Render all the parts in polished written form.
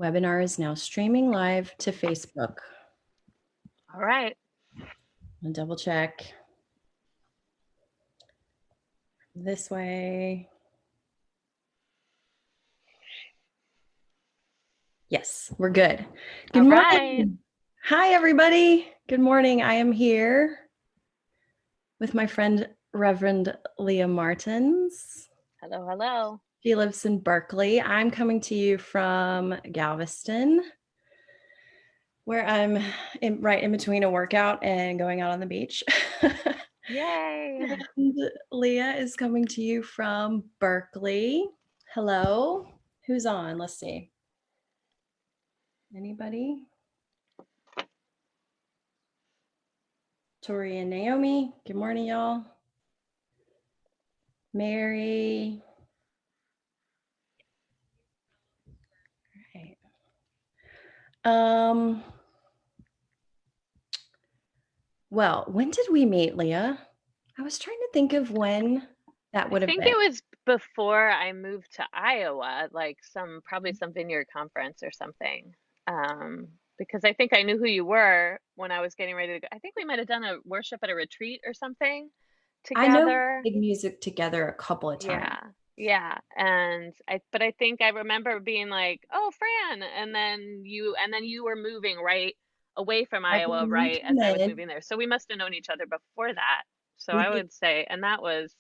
Webinar is now streaming live to Facebook. All right. I'll double check. This way. Yes, we're good. Good All morning. right. Hi, everybody. Good morning. I am here with my friend, Reverend Leah Martens. Hello, hello. She lives in Berkeley. I'm coming to you from Galveston, where I'm right in between a workout and going out on the beach. Yay. And Leah is coming to you from Berkeley. Hello. Who's on? Let's see. Anybody? Tori and Naomi. Good morning, y'all. Mary. All right. Well, when did we meet, Leah? I was trying to think of when that would I have think been. it was before I moved to Iowa, like probably some vineyard conference or something. Because I think I knew who you were when I was getting ready to go. I think we might have done a worship at a retreat or something I know together. we did music together a couple of times. Yeah. Yeah. But I think I remember being like, "Oh, Fran." And then you were moving right away from Right Iowa when you right as came I was in, moving there. So we must have known each other before that. So we I did. would say, and that was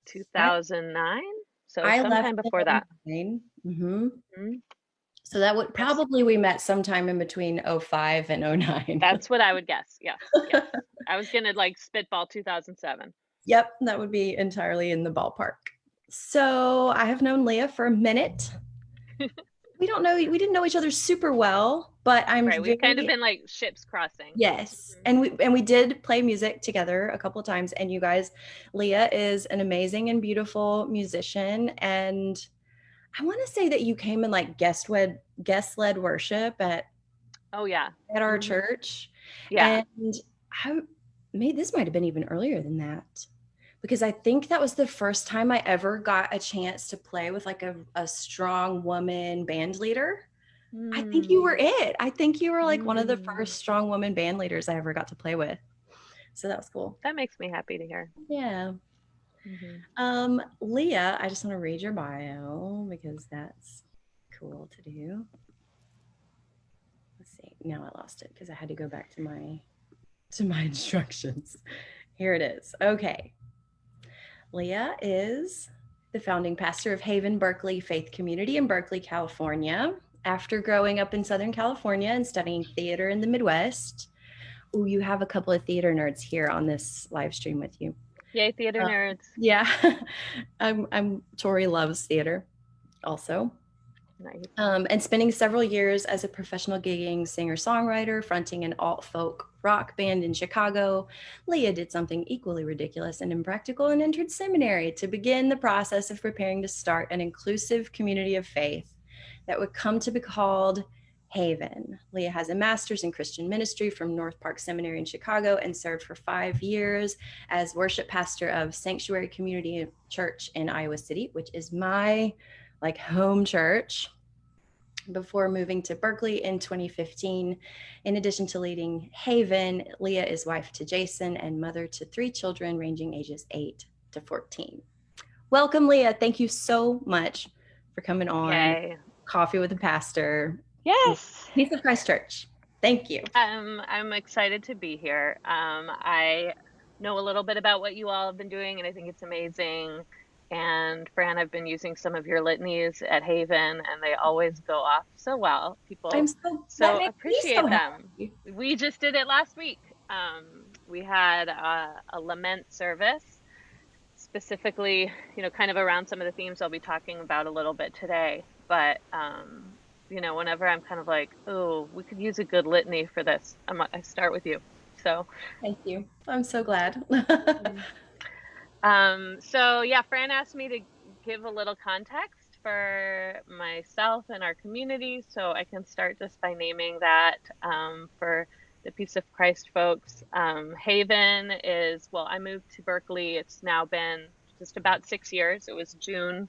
I 2009. So I left sometime in before that. 09. Mm-hmm. Mhm. So that would Yes. probably we met sometime in between 05 and 09. That's what I would guess. Yes. Yes. I was gonna like spitball 2007. Yep, that would be entirely in the ballpark. So I have known Leah for a minute. We didn't know each other super well, but I'm Right. We've kind of very been like ships crossing. yes. Mhm. And we did play music together a couple of times. And you guys, Leah is an amazing and beautiful musician. And I want to say that you came and like guest led worship Oh yeah. at our Hmm. church. Yeah. And I made this might have been even earlier than that. Because I think that was the first time I ever got a chance to play with like a strong woman band leader. I think you were Mm. it. I think you were like one of the Mm. first strong woman band leaders I ever got to play with. So that was cool. That makes me happy to hear. Yeah. Hmm. Leah, I just want to read your bio because that's cool to do. Let's see. Now I lost it because I had to go back to my instructions. Here it is. Okay. Leah is the founding pastor of Haven Berkeley Faith Community in Berkeley, California. After growing up in Southern California and studying theater in the Midwest, oh, you have a couple of theater nerds here on this live stream with you. Yay, theater nerds. Yeah, Tori loves theater also. Nice. And spending several years as a professional gigging singer-songwriter, fronting an alt-folk rock band in Chicago, Leah did something equally ridiculous and impractical and entered seminary to begin the process of preparing to start an inclusive community of faith that would come to be called Haven. Leah has a master's in Christian ministry from North Park Seminary in Chicago and served for 5 years as worship pastor of Sanctuary Community Church in Iowa City, which is my like home church, before moving to Berkeley in 2015. In addition to leading Haven, Leah is wife to Jason and mother to 3 children ranging ages 8 to 14. Welcome, Leah. Thank you so much for coming on Yay. Coffee with the Pastor. Yes. Peace of Christ Church. Thank you. I'm excited to be here. I know a little bit about what you all have been doing, and I think it's amazing. And Fran, I've been using some of your litanies at Haven, and they always go off so well. I'm People that so makes me so appreciate them. happy. We just did it last week. We had a lament service, specifically, kind of around some of the themes I'll be talking about a little bit today. But whenever I'm kind of like, oh, we could use a good litany for this, I start with you. So, Thank you. I'm so glad. mhm. So yeah, Fran asked me to give a little context for myself and our community, so I can start just by naming that for the Peace of Christ folks. Haven is, well, I moved to Berkeley. It's now been just about 6 years. It was June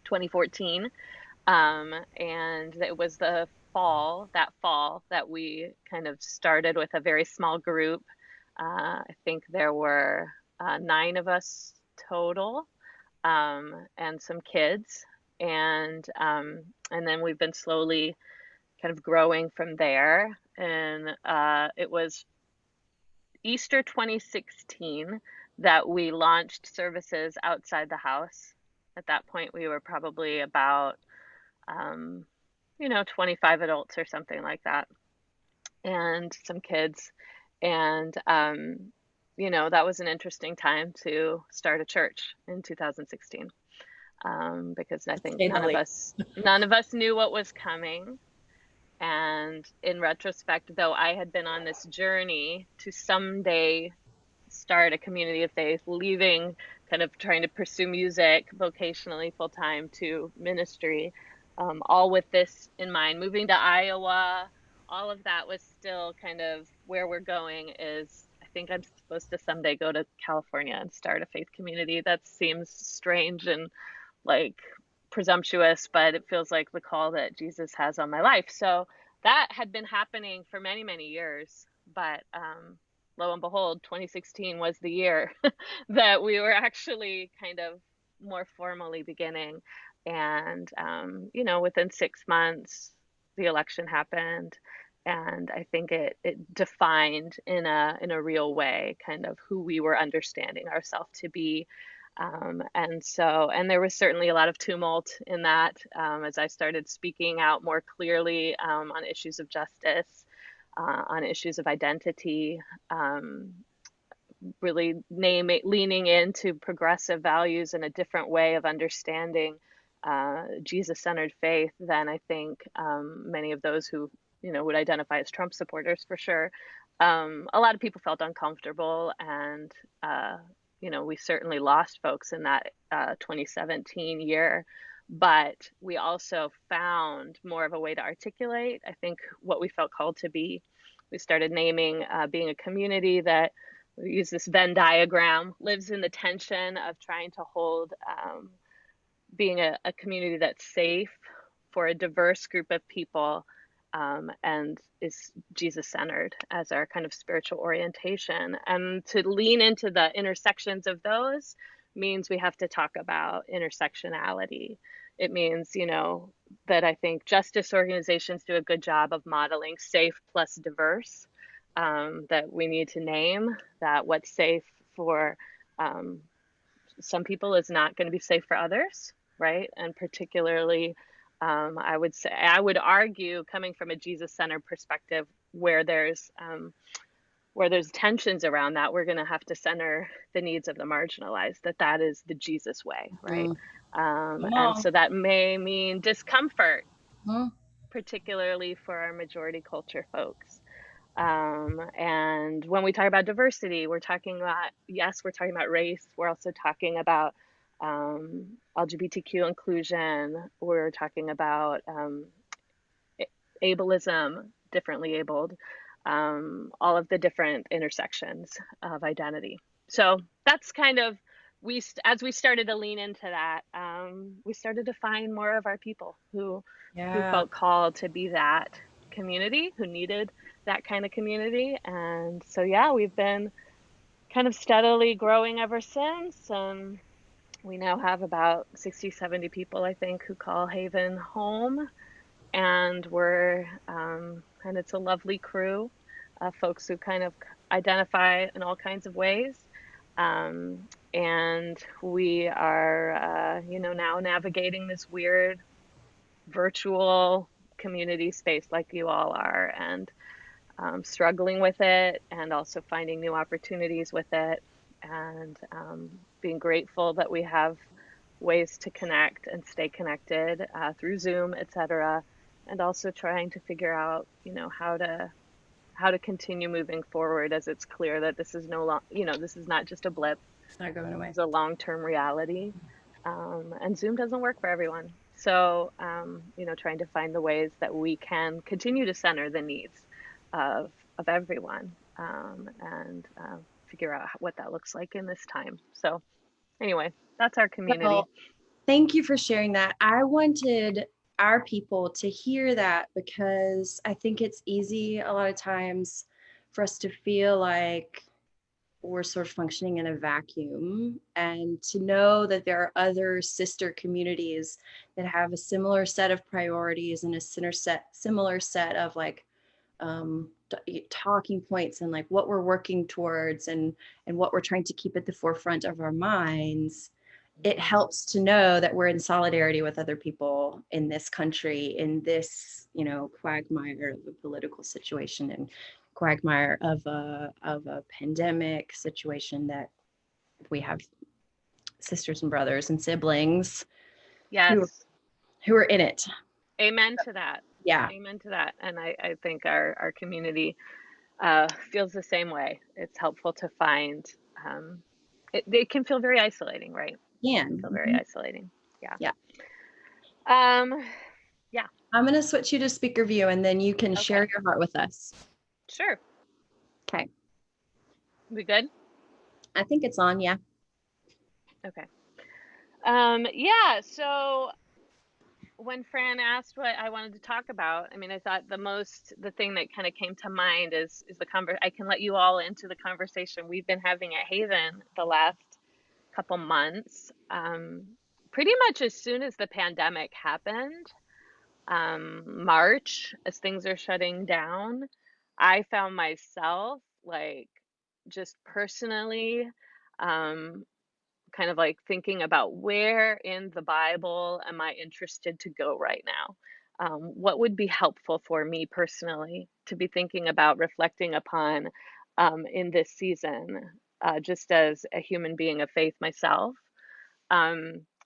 2014. And it was that fall that we kind of started with a very small group. I think there were 9 of us total, and some kids. And then we've been slowly kind of growing from there. And it was Easter 2016 that we launched services outside the house. At that point, we were probably about, um, 25 adults or something like that, and some kids. And, that was an interesting time to start a church in 2016, because I think Say the least. none of us knew what was coming. And in retrospect, though, I had been on this journey to someday start a community of faith, leaving kind of trying to pursue music vocationally full time to ministry, all with this in mind. Moving to Iowa, all of that was still kind of where we're going. Is I think I'm supposed to someday go to California and start a faith community. That seems strange and like presumptuous, but it feels like the call that Jesus has on my life. So that had been happening for many, many years. But lo and behold, 2016 was the year that we were actually kind of more formally beginning. And, within 6 months, the election happened. And I think it defined in a real way kind of who we were understanding ourselves to be. And there was certainly a lot of tumult in that, as I started speaking out more clearly, on issues of justice, on issues of identity, really leaning into progressive values and a different way of understanding Jesus-centered faith than I think many of those who would identify as Trump supporters for sure. A lot of people felt uncomfortable, and we certainly lost folks in that 2017 year. But we also found more of a way to articulate, I think, what we felt called to be. We started naming being a community that, we use this Venn diagram, lives in the tension of trying to hold being a community that's safe for a diverse group of people, and is Jesus centered as our kind of spiritual orientation. And to lean into the intersections of those means we have to talk about intersectionality. It means, that I think justice organizations do a good job of modeling safe plus diverse, that we need to name that what's safe for some people is not going to be safe for others, right? And particularly, I would argue, coming from a Jesus-centered perspective, where there's tensions around that, we're going to have to center the needs of the marginalized. That is the Jesus way, right? Mm, come And on. so that may mean discomfort, Hmm. particularly for our majority culture folks. And when we talk about diversity, we're talking about, yes, we're talking about race. We're also talking about LGBTQ inclusion. We're talking about ableism, differently abled, all of the different intersections of identity. So that's kind of, as we started to lean into that, we started to find more of our people who Yeah. felt called to be that community, who needed that kind of community. And so, yeah, we've been kind of steadily growing ever since. We now have about 60, 70 people, I think, who call Haven home. And and it's a lovely crew of folks who kind of identify in all kinds of ways. And we are, now navigating this weird virtual community space like you all are, and struggling with it, and also finding new opportunities with it, and being grateful that we have ways to connect and stay connected through Zoom, etc., and also trying to figure out, how to continue moving forward, as it's clear that this is this is not just a blip. It's not going This away. is a long-term reality, and Zoom doesn't work for everyone. So, trying to find the ways that we can continue to center the needs of everyone, and figure out what that looks like in this time. So, anyway, that's our community. Well, thank you for sharing that. I wanted our people to hear that, because I think it's easy a lot of times for us to feel like we're sort of functioning in a vacuum, and to know that there are other sister communities that have a similar set of priorities and a similar set of like talking points, and like what we're working towards, and what we're trying to keep at the forefront of our minds. It helps to know that we're in solidarity with other people in this country, in this, quagmire of a political situation, and quagmire of a pandemic situation, that we have sisters and brothers and siblings who Yes. who are in it. Amen to that. Yeah. Amen to that. And I think our community feels the same way. It's helpful to find, it can feel very isolating, right? It can feel very Mhm. isolating. Yeah. Yeah. Um, yeah. I'm going to switch you to speaker view, and then you can share Okay. your heart with us. Sure. Okay. We good? I think it's on. Yeah. Okay. Yeah. So when Fran asked what I wanted to talk about, I mean, I thought the thing that kind of came to mind is I can let you all into the conversation we've been having at Haven the last couple months. Pretty much as soon as the pandemic happened, March, as things are shutting down, I found myself like just personally, um, kind of like thinking about where in the Bible am I interested to go right now? What would be helpful for me personally to be thinking about, reflecting upon in this season, just as a human being of faith myself.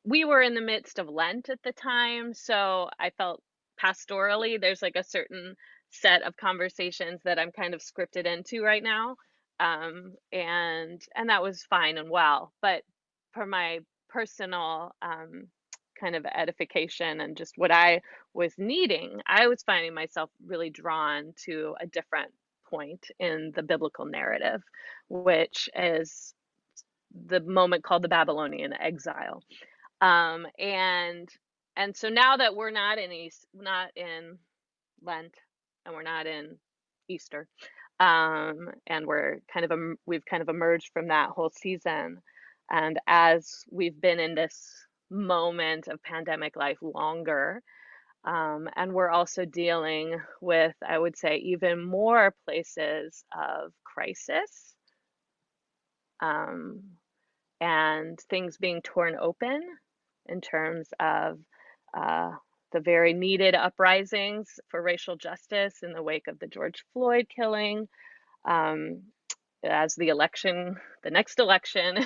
We were in the midst of Lent at the time, so I felt pastorally there's like a certain set of conversations that I'm kind of scripted into right now. And that was fine and well. But for my personal kind of edification and just what I was needing, I was finding myself really drawn to a different point in the biblical narrative, which is the moment called the Babylonian exile. And so now that we're not in Lent, and we're not in Easter, and we've kind of emerged from that whole season, and as we've been in this moment of pandemic life longer, and we're also dealing with, I would say, even more places of crisis, um, and things being torn open in terms of uh, the very needed uprisings for racial justice in the wake of the George Floyd killing. Um, as the next election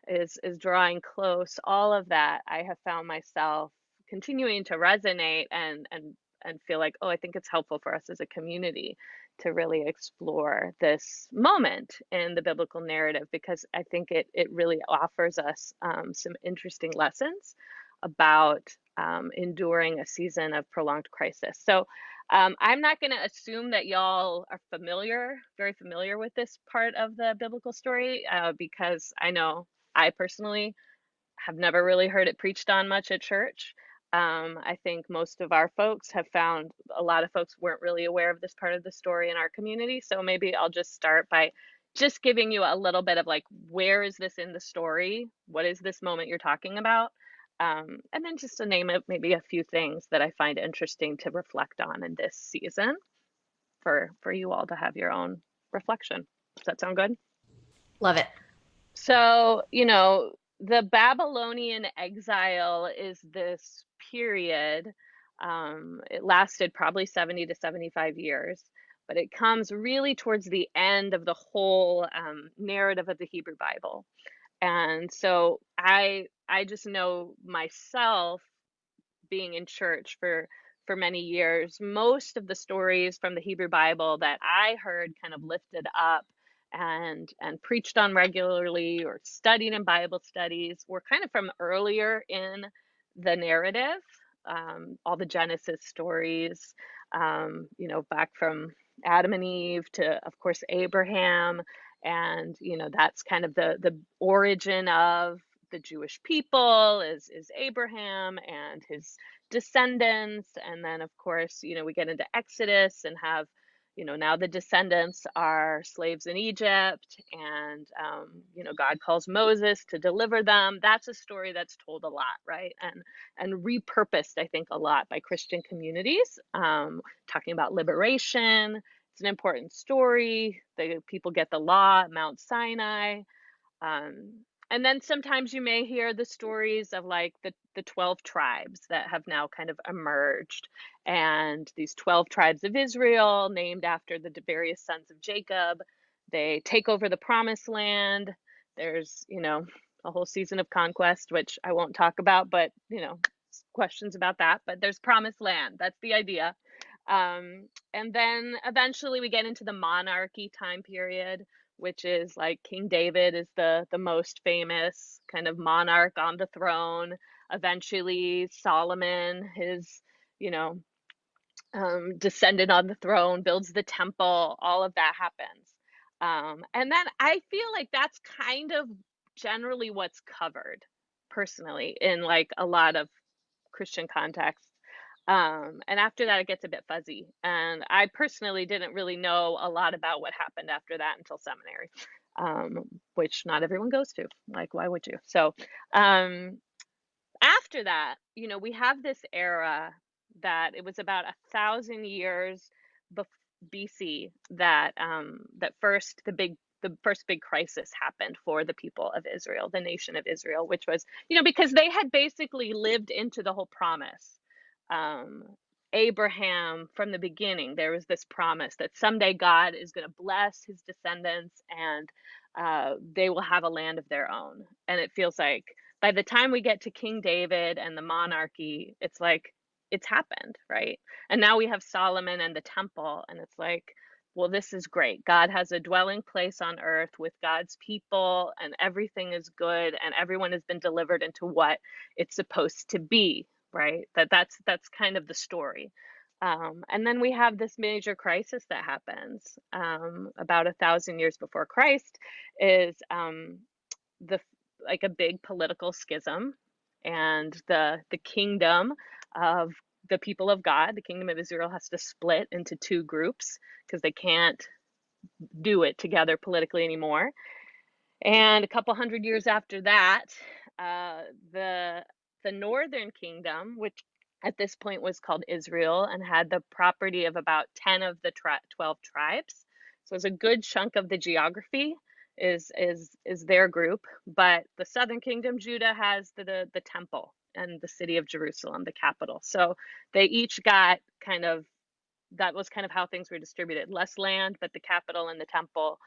is drawing close, all of that, I have found myself continuing to resonate and feel like, oh, I think it's helpful for us as a community to really explore this moment in the biblical narrative, because I think it really offers us some interesting lessons about enduring a season of prolonged crisis. So I'm not going to assume that y'all are very familiar with this part of the biblical story, because I know I personally have never really heard it preached on much at church. I think most of our folks have found a lot of folks weren't really aware of this part of the story in our community. So maybe I'll just start by just giving you a little bit of like, where is this in the story? What is this moment you're talking about? And then just to name it, maybe a few things that I find interesting to reflect on in this season for you all to have your own reflection. Does that sound good? Love it. So, the Babylonian exile is this period. It lasted probably 70 to 75 years, but it comes really towards the end of the whole narrative of the Hebrew Bible. And so I just know myself being in church for many years, most of the stories from the Hebrew Bible that I heard kind of lifted up and preached on regularly or studied in Bible studies were kind of from earlier in the narrative. All the Genesis stories, back from Adam and Eve to, of course, Abraham, and that's kind of the origin of the Jewish people is Abraham and his descendants. And then, of course, we get into Exodus and have, now the descendants are slaves in Egypt, and, God calls Moses to deliver them. That's a story that's told a lot, right? And repurposed, I think, a lot by Christian communities, talking about liberation. It's an important story. The people get the law at Mount Sinai. And then sometimes you may hear the stories of like the 12 tribes that have now kind of emerged. And these 12 tribes of Israel, named after the various sons of Jacob, they take over the promised land. There's, a whole season of conquest, which I won't talk about, but, questions about that. But there's promised land. That's the idea. And then eventually we get into the monarchy time period, which is like King David is the most famous kind of monarch on the throne. Eventually Solomon, his, you know, descendant on the throne, builds the temple. All of that happens. And then I feel like that's kind of generally what's covered personally in like a lot of Christian contexts. And after that, it gets a bit fuzzy. And I personally didn't really know a lot about what happened after that until seminary, which not everyone goes to. Like, why would you? So, after that, we have this era that it was about 1,000 years BC that the first big crisis happened for the people of Israel, the nation of Israel, which was, because they had basically lived into the whole promise. Um, Abraham, from the beginning, there was this promise that someday God is going to bless his descendants, and they will have a land of their own. And it feels like by the time we get to King David and the monarchy, it's like it's happened, right? And now we have Solomon and the temple, and it's like, well, this is great. God has a dwelling place on earth with God's people, and everything is good, and everyone has been delivered into what it's supposed to be, right? That's kind of the story. And then we have this major crisis that happens about 1,000 years before Christ, is the like a big political schism, and the kingdom of the people of God, the kingdom of Israel, has to split into two groups because they can't do it together politically anymore. And a couple hundred years after that, uh, the the northern kingdom, which at this point was called Israel and had the property of about 10 of the 12 tribes. So it's a good chunk of the geography is their group. But the southern kingdom, Judah, has the temple and the city of Jerusalem, the capital. So they each got kind of, that was kind of how things were distributed. Less land, but the capital and the temple,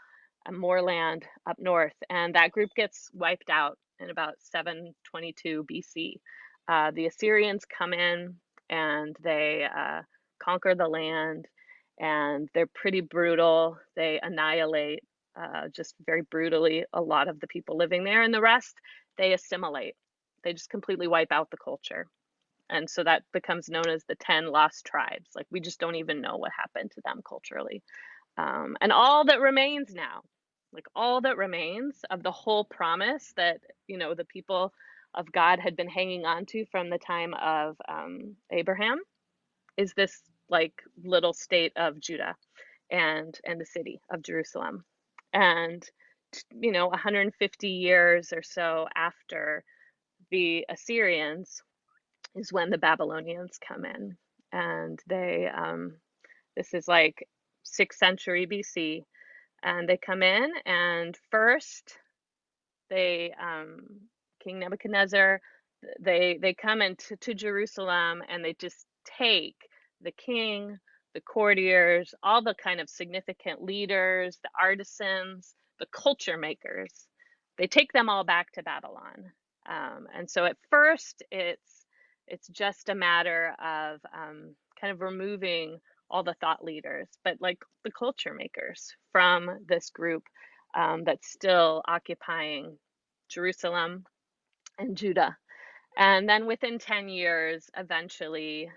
and more land up north. And that group gets wiped out in about 722 BC. The Assyrians come in and they conquer the land, and they're pretty brutal. They annihilate just very brutally a lot of the people living there, and the rest they assimilate. They just completely wipe out the culture. And so that becomes known as the 10 lost tribes. Like, we just don't even know what happened to them culturally. And all that remains now, like all that remains of the whole promise that, the people of God had been hanging on to from the time of Abraham, is this like little state of Judah and the city of Jerusalem. And 150 years or so after the Assyrians is when the Babylonians come in, and this is like 6th century BC, and they come in, and first they King Nebuchadnezzar, they come into to Jerusalem, and they just take the king, the courtiers, all the kind of significant leaders, the artisans, the culture makers. They take them all back to Babylon. And so at first it's just a matter of kind of removing all the thought leaders, but like the culture makers from this group that's still occupying Jerusalem and Judah. And then within 10 years, eventually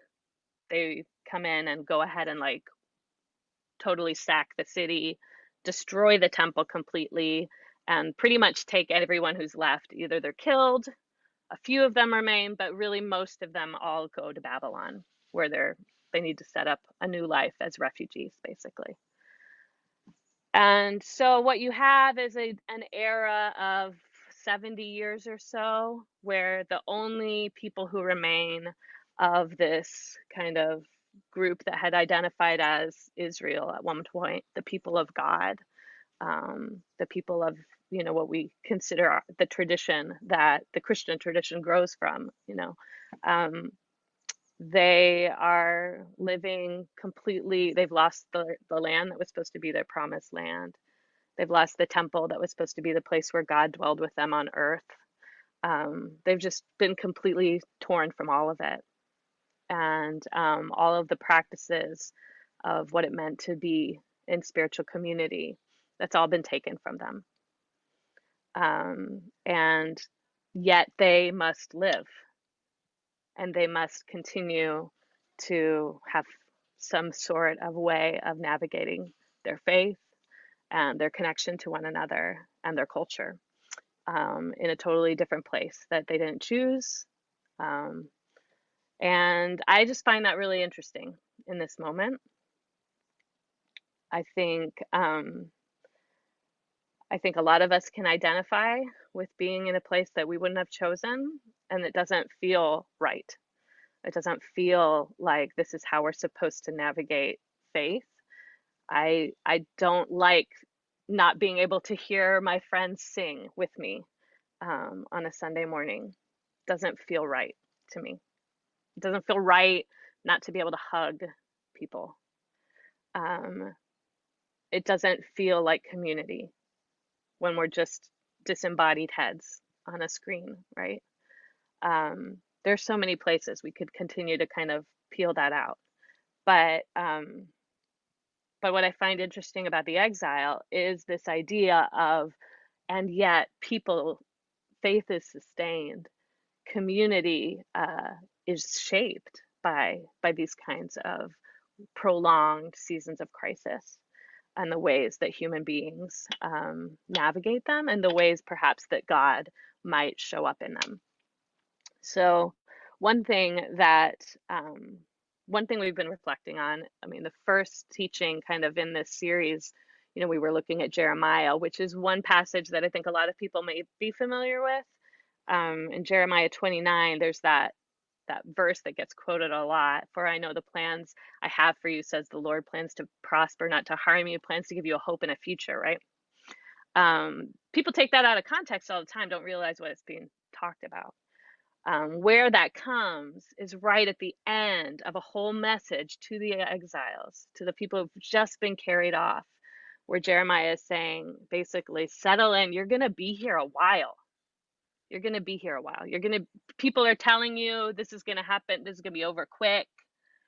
they come in and go ahead and like totally sack the city, destroy the temple completely, and pretty much take everyone who's left. Either they're killed, a few of them remain, but really most of them all go to Babylon, where they need to set up a new life as refugees, basically. And so what you have is an era of 70 years or so where the only people who remain of this kind of group that had identified as Israel at one point, the people of God, the people of, what we consider the tradition that the Christian tradition grows from, um, they are living completely, they've lost the land that was supposed to be their promised land. They've lost the temple that was supposed to be the place where God dwelled with them on earth. They've just been completely torn from all of it. And all of the practices of what it meant to be in spiritual community, that's all been taken from them. And yet they must live and they must continue to have some sort of way of navigating their faith and their connection to one another and their culture in a totally different place that they didn't choose. Um, and I just find that really interesting in this moment. I think I think a lot of us can identify with being in a place that we wouldn't have chosen, and it doesn't feel right. It doesn't feel like this is how we're supposed to navigate faith. I don't like not being able to hear my friends sing with me on a Sunday morning. Doesn't feel right to me. It doesn't feel right not to be able to hug people. Um, it doesn't feel like community when we're just disembodied heads on a screen, right? There's so many places we could continue to kind of peel that out. But but what I find interesting about the exile is this idea of, and yet people, faith is sustained, community is shaped by these kinds of prolonged seasons of crisis and the ways that human beings navigate them and the ways perhaps that God might show up in them. So one thing that one thing we've been reflecting on, I mean, the first teaching kind of in this series, we were looking at Jeremiah, which is one passage that I think a lot of people may be familiar with. In Jeremiah 29, there's that verse that gets quoted a lot. For I know the plans I have for you, says the Lord, plans to prosper, not to harm you, plans to give you a hope and a future, right? People take that out of context all the time, don't realize what it's being talked about. Where that comes is right at the end of a whole message to the exiles, to the people who've just been carried off, where Jeremiah is saying, basically, settle in. You're going to be here a while. You're going to be here a while. People are telling you this is going to happen. This is going to be over quick.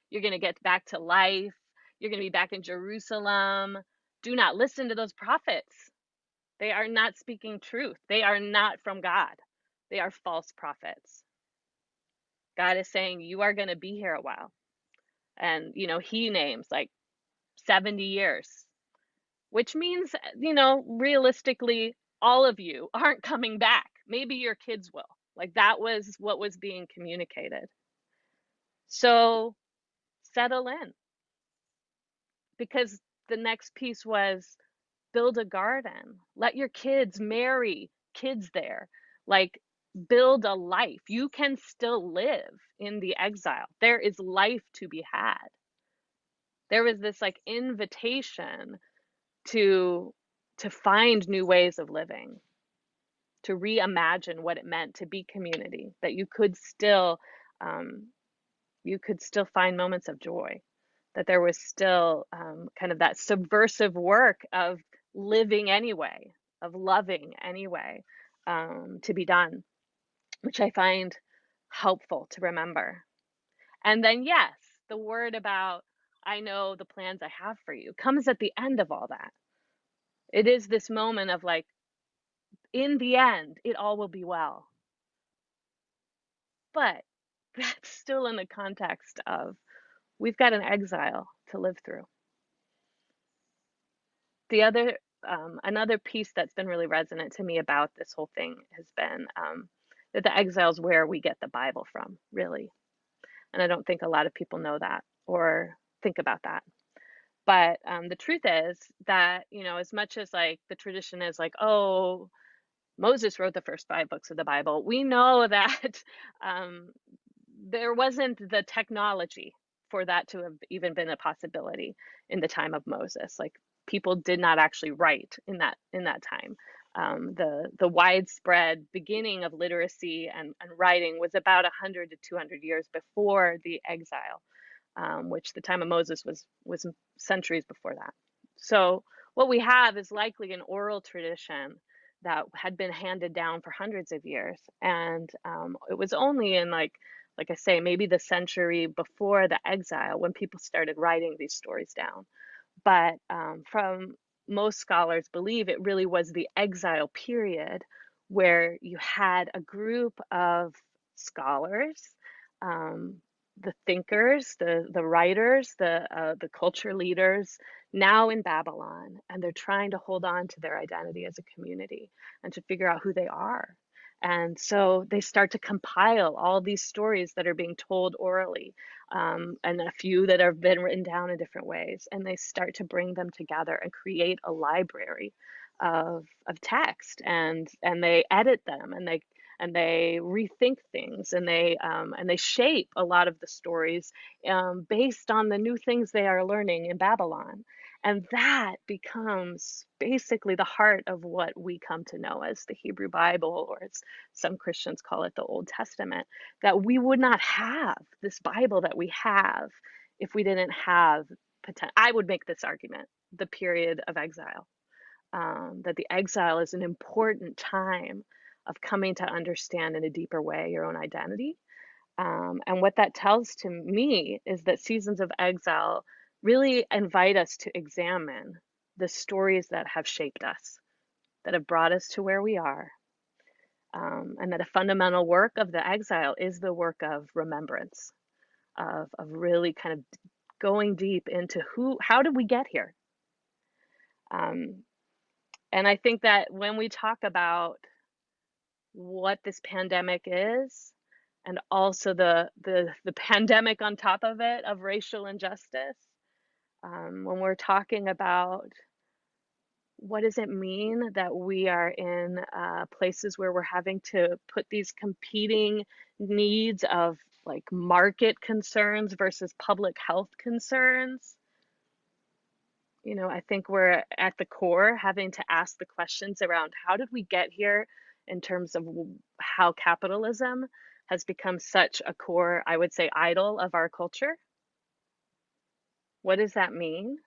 You're going to get back to life. You're going to be back in Jerusalem. Do not listen to those prophets. They are not speaking truth. They are not from God. They are false prophets. God is saying you are going to be here a while. And, he names like 70 years, which means, realistically, all of you aren't coming back. Maybe your kids will. Like that was what was being communicated. So settle in, because the next piece was build a garden. Let your kids marry kids there. Like build a life. You can still live in the exile. There is life to be had. There was this like invitation to find new ways of living, to reimagine what it meant to be community, that um, you could still find moments of joy, that there was still kind of that subversive work of living anyway, of loving anyway, to be done, which I find helpful to remember. And then, yes, the word about, I know the plans I have for you, comes at the end of all that. It is this moment of like, in the end, it all will be well. But that's still in the context of we've got an exile to live through. The other another piece that's been really resonant to me about this whole thing has been that the exile is where we get the Bible from, really. And I don't think a lot of people know that or think about that. But the truth is that, as much as like the tradition is like, oh, Moses wrote the first 5 books of the Bible, we know that um, there wasn't the technology for that to have even been a possibility in the time of Moses. Like people did not actually write in that time. The widespread beginning of literacy and writing was about 100 to 200 years before the exile, which the time of Moses was centuries before that. So what we have is likely an oral tradition that had been handed down for hundreds of years, and it was only in like I say, maybe the century before the exile when people started writing these stories down. But from most scholars believe it really was the exile period where you had a group of scholars, um, the thinkers, the writers, the culture leaders now in Babylon, and they're trying to hold on to their identity as a community and to figure out who they are. And so they start to compile all these stories that are being told orally, and a few that have been written down in different ways. And they start to bring them together and create a library of text, and they edit them, and they rethink things, and they shape a lot of the stories based on the new things they are learning in Babylon. And that becomes basically the heart of what we come to know as the Hebrew Bible, or as some Christians call it, the Old Testament. That we would not have this Bible that we have if we didn't have, I would make this argument, the period of exile. That the exile is an important time of coming to understand in a deeper way your own identity. And what that tells to me is that seasons of exile really invite us to examine the stories that have shaped us, that have brought us to where we are, and that a fundamental work of the exile is the work of remembrance, of really kind of going deep into how did we get here? Um, and I think that when we talk about what this pandemic is, and also the pandemic on top of it of racial injustice, when we're talking about what does it mean that we are in places where we're having to put these competing needs of like market concerns versus public health concerns. I think we're at the core having to ask the questions around how did we get here, in terms of how capitalism has become such a core, I would say, idol of our culture. What does that mean?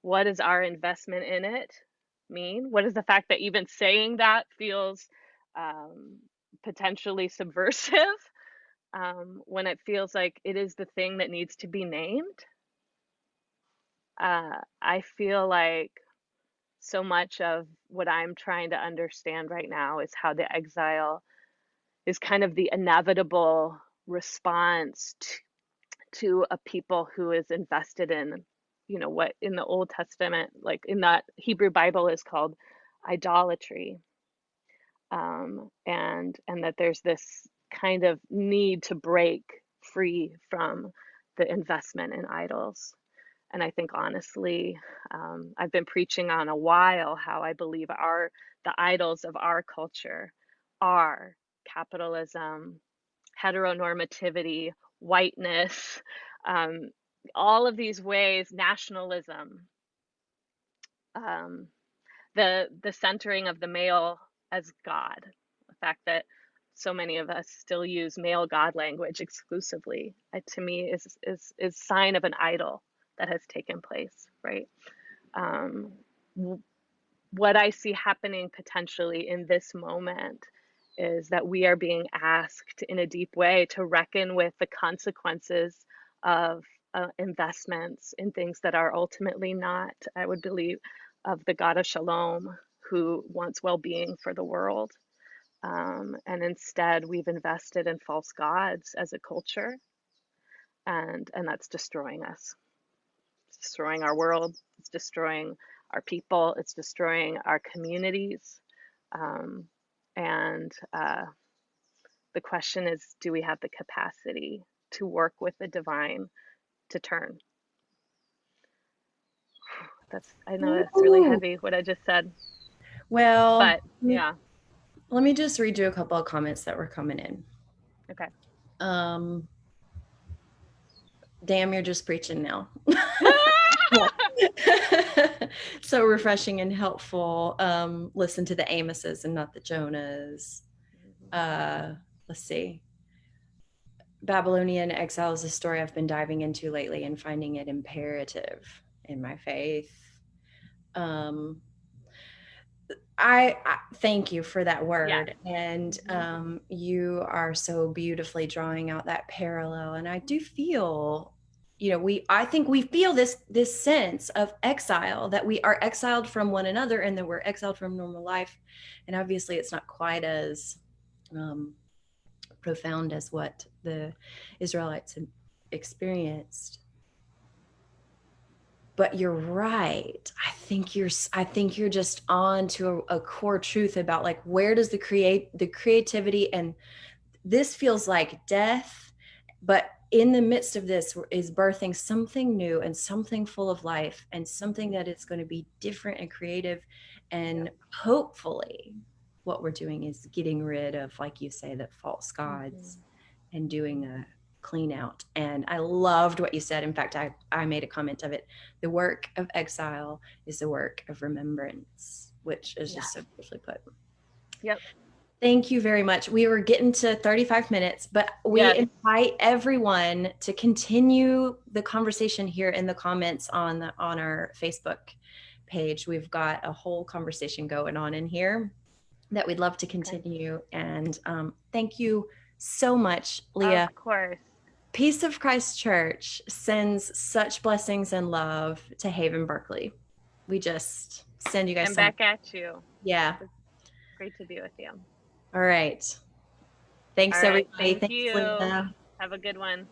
What does our investment in it mean? What does the fact that even saying that feels um, potentially subversive, when it feels like it is the thing that needs to be named? I feel like so much of what I'm trying to understand right now is how the exile is kind of the inevitable response to a people who is invested in, what in the Old Testament, like in that Hebrew Bible, is called idolatry. And that there's this kind of need to break free from the investment in idols. And I think honestly, I've been preaching on a while how I believe the idols of our culture are capitalism, heteronormativity, whiteness, um, all of these ways, nationalism, um, the centering of the male as God, the fact that so many of us still use male God language exclusively, to me is sign of an idol that has taken place, right? Um, what I see happening potentially in this moment is that we are being asked in a deep way to reckon with the consequences of investments in things that are ultimately not, I would believe, of the God of Shalom, who wants well being for the world. And instead, we've invested in false gods as a culture, and that's destroying us. It's destroying our world, it's destroying our people, it's destroying our communities. And the question is, do we have the capacity to work with the divine to turn? I know that's really Ooh. heavy what I just said, Well, but yeah, let me just read you a couple of comments that were coming in. okay. Um, Damn, you're just preaching now. So refreshing and helpful. Listen to the Amoses and not the Jonahs. Uh, let's see. Babylonian exile is a story I've been diving into lately and finding it imperative in my faith. Um, I thank you for that Yes. word, and Hmm. you are so beautifully drawing out that parallel. And I do feel, I think we feel this sense of exile, that we are exiled from one another, and that we're exiled from normal life. And obviously, it's not quite as um, profound as what the Israelites had experienced. But you're right. I think you're just on to a core truth about, like, where does the creativity, and this feels like death, but in the midst of this is birthing something new and something full of life and something that is going to be different and creative. Yeah. And hopefully what we're doing is getting rid of, like you say, the false Hmm. gods and doing Hmm. a clean out. And I loved what you said. In fact, I made a comment of it. The work of exile is the work of remembrance, which is just Yes. so beautifully put. Yep. Thank you very much. We were getting to 35 minutes, but we Yes. invite everyone to continue the conversation here in the comments on our Facebook page. We've got a whole conversation going on in here that we'd love to Okay. continue. And thank you so much, Of Leah. course. Peace of Christ Church sends such blessings and love to Haven, Berkeley. We just send you guys And so much. back at you. Yeah. It's great to be with you. All right. All Thanks, right. everybody. Thank Thanks, you. Leah. Have a good one.